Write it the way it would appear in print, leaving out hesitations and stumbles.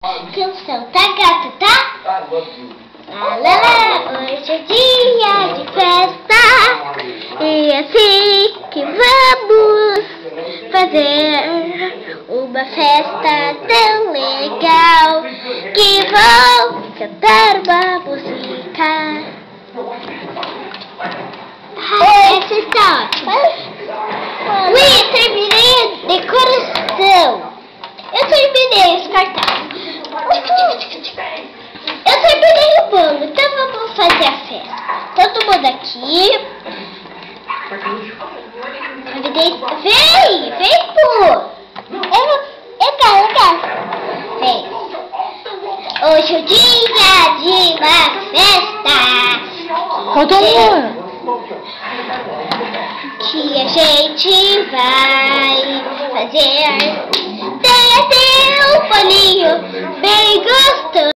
Canção tá gata, tá? Lá, lá, lá, hoje é dia de festa e assim que vamos fazer uma festa tão legal que vou cantar uma música. Essa está ótima. Ui, terminei a decoração. Eu terminei os cartazes. Eu terminei o bolo, então vamos fazer a festa. Todo mundo aqui. Vem, pô. Eu quero. Vem. Hoje é o dia de uma festa. Que a gente vai fazer. Tem até um bolinho bem gostoso.